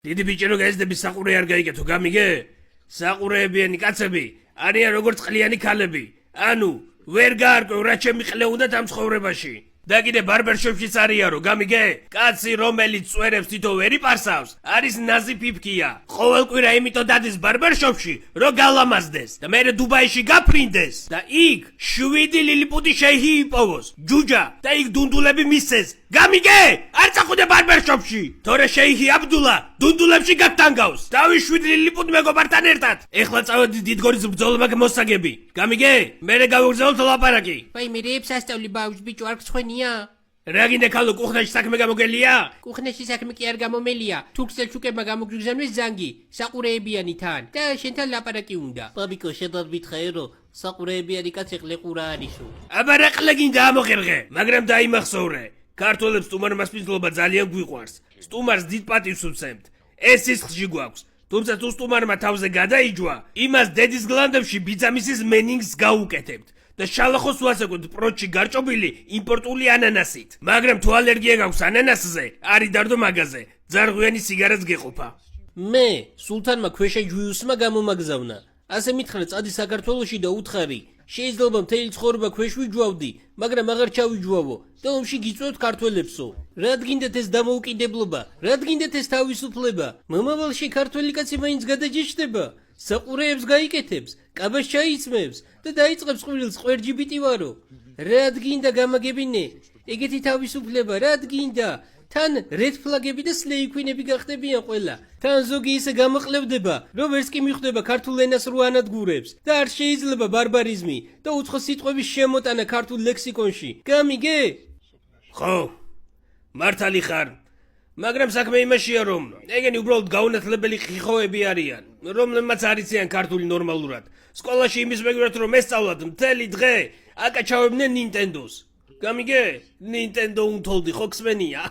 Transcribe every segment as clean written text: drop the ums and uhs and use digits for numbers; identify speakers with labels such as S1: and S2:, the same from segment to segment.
S1: დიდი ბიჭერო გაიზდები საყურე არ გაიგეთო, გამიგე? საყურეებიანი კაცები არიან როგორც ყლიანი ქალები. ანუ ვერ გაარკვევ რა ჩემი ყლე უნდათ ამ ცხოვრებაში. და კიდე ბარბერშოპშიც არიან რო, გამიგე? კაცი რომელიც წვერებს თითო ვერი პარსავს, არის ნაზი ფიფქია. ყოველ კვირა იმიტომ დადის ბარბერშოპში, რომ გალამაზდეს და მერე დუბაიში გაფრინდეს და იქ 7 ლილიპუტი შეიჰი იპოვოს, ჯუჯა და იქ დუნდულები მისცეს. გამიგე? არ წახვიდე ბარბერშოპში, თორე შეიჰი აბდულა დუნდულებში გაგტანგავს. დავი 7 ლილიპუტ მეგობართან ერთად. ეხლა წავედი დიდგორის ბრძოლა მოსაგები. გამიგე? მერე გავიგზავნოთ ლაპარაკი.
S2: ვაი მე რეებს ასწავლი ბავშვ ბიჭო არ გცხვენია?
S1: რა გინდა ქალო კუხნაში საქმე გამოგელია?
S2: კუხნაში საქმე კი არ გამომელია. თურქსელ ჩუკებმა გამოგზავნეს ზანგი, საყურეებიანი თან და შენთან ლაპარაკი უნდა.
S3: ბაბიკო შედად მითხე რომ საყურეებიანი კაცი ყლეყურა არისო.
S1: აბა რა ყლე გინდა ამოღერღე, მაგრამ დაიმახსოვრე. ქართველებს სტუმარმა სპისლობა ძალიან გვიყვარს. სტუმარს დიდ პატივს უცემთ. ეს სისხლში გვაქვს. თუმცა თუ სტუმარმა თავზე გადაიჯვა, იმას დედის გლანდებში ბიძამისის მენინგს გაუკეთებთ. და შალახოს ვასაკოთ პროჩი გარჭობილი იმპორტული ანანასით. მაგრამ თუ ალერგია გაქვს ანანასზე, არი დარდო მაგაზე. ძარღვიანი სიგარეტს გეყოფა.
S3: მე სულთანმა ქვეშა ჯვიუსმა გამომაგზავნა. ასე მითხრა წადი საქართველოში და უთხარი. შეიძლება მთელი ცხოვრება ქვეშ ვიჯვავდი, მაგრამ აღარ ჩავიჯვავო და ომში გიწვევთ ქართველებსო. რად გინდათ ეს დამოუკიდებლობა? რად გინდათ ეს თავისუფლება? მომავალში ქართველი კაცი მაინც გადაჯეშდება, საყურეებს გაიკეთებს, კაბას ჩაიწმევს და დაიწყებს ყვირილს ყვერჯიბიტი ვარო. რად გინდა გამაგებინე? ეგეთი თავისუფლება რად გინდა? თან რედ ფლაგები და სლეიქვინები გახდებიან ყველა. თან ზოგი ისე გამოყლებდება, რომ ვერც კი მიხვდება ქართულ ენას რო ანადგურებს და არ შეიძლება ბარბარიზმი და უცხო სიტყვების შემოტანა ქართულ ლექსიკონში. გამიგე?
S1: ხო, მართალი ხარ. მაგრამ საქმე იმაშია, რომ ეგენი უბრალოდ გაუნათლებელი ხიხოები არიან, რომლებმაც არ იციან ქართული ნორმალურად. სკოლაში იმის მეგრად რომ ესწავლათ მთელი დღე აკაჩავებდნენ ნინტენდოს. გამიგე? ნინტენდო უნთოლდი ხო გსმენია?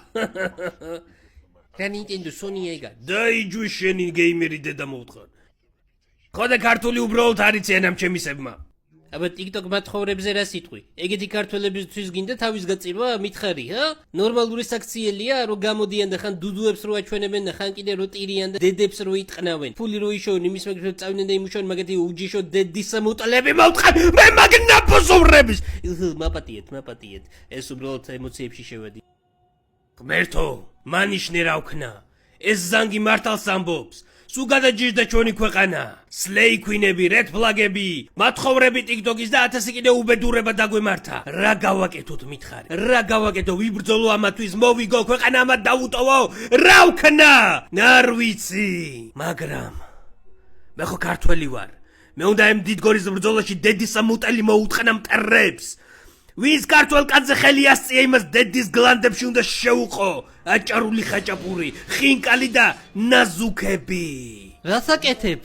S2: რა ნინტენდო სონია ეგა?
S1: დაიჯვი შენი გეიმერი დედა მოვთხარ. ხო და ქართული უბრალოდ არ იციან ამ ჩემისებმა.
S3: აბა TikTok მათხოვრებზე რა სიტყვი? ეგეთი ქართველებისთვის გინდა თავის გაწირვა მითხარი, ჰა? ნორმალური საქციელია რომ გამოდიან და ხან დუდუებს რო აჩვენებენ და ხან კიდე რო ტირიან და დედებს რო იტყნავენ. ფული რო იშოვენ იმის მეგრად წავიდნენ და იმუშავენ მაგათი უჯიშო დედის სამოტალები მოვთხარ. მე მაგნა პოზოვრების. მაპატიეთ. ეს უბრალოდ ემოციებში შევედი.
S1: ღმერთო, მანიშნე რა ვქნა. ეს ზანგი მართალს ამბობს. სულ გადაჯიჟდა ჩვენი ქვეყანა. სლეიქვინები, რედ ფლაგები, მათხოვრები TikTok-ის და 1000 კიდე უბედურება დაგვემართა. რა გავაკეთოთ მითხარი? რა გავაკეთო? ვიბრძოლო ამათვის, მოვიგო ქვეყანა ამათ დაუტოვო. რა ვქნა? არ ვიცი. მაგრამ მე ხო ქართველი ვარ. მე უნდა ამ დიდგორის ბრძოლაში დედის სამუტელი მოუტყნა მტერებს. ვინც ქართველ კაცზე ხელი ასწია იმას დედის გლანდებში უნდა შეუყო. აჭარული ხაჭაპური, ხინკალი და ნაზუქები.
S3: რას აკეთებ?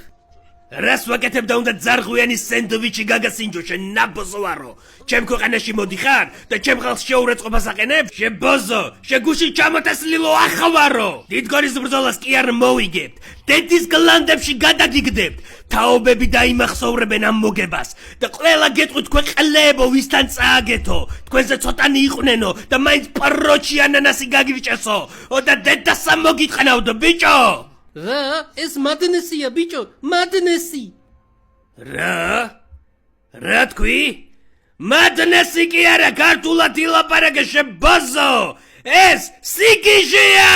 S1: რას ვაკეთებ და უნდა ძარღვიანი სენდვიჩი გაგასინჯო შენ ნაბოზოვარო. ჩემ ქვეყანაში მოდიხარ და ჩემ ხალხს შეურაცხყოფას აყენებ? შებოზო, შეგუში ჩამოტესლილო ახავარო. დიდგორის ბრძოლას კი არ მოვიგებთ. დედის გლანდებში გადაგიგდებთ. თაობები დაიმახსოვრებენ ამ მოგებას და ყველა გეტყვით თქვენ ყლებო ვისთან წააგეთო. თქვენზე ცოტანი იყვნენო და მაინც პროჩი ანანასი გაგირჭესო. და დედასა მოგიტყნავდო ბიჭო.
S3: რა? ეს მადნესია ბიჭო, მადნესი.
S1: რა თქვი? მადნესი კი არა, ქართულად ილაპარაკე შებოზო. ეს სიგიჟეა!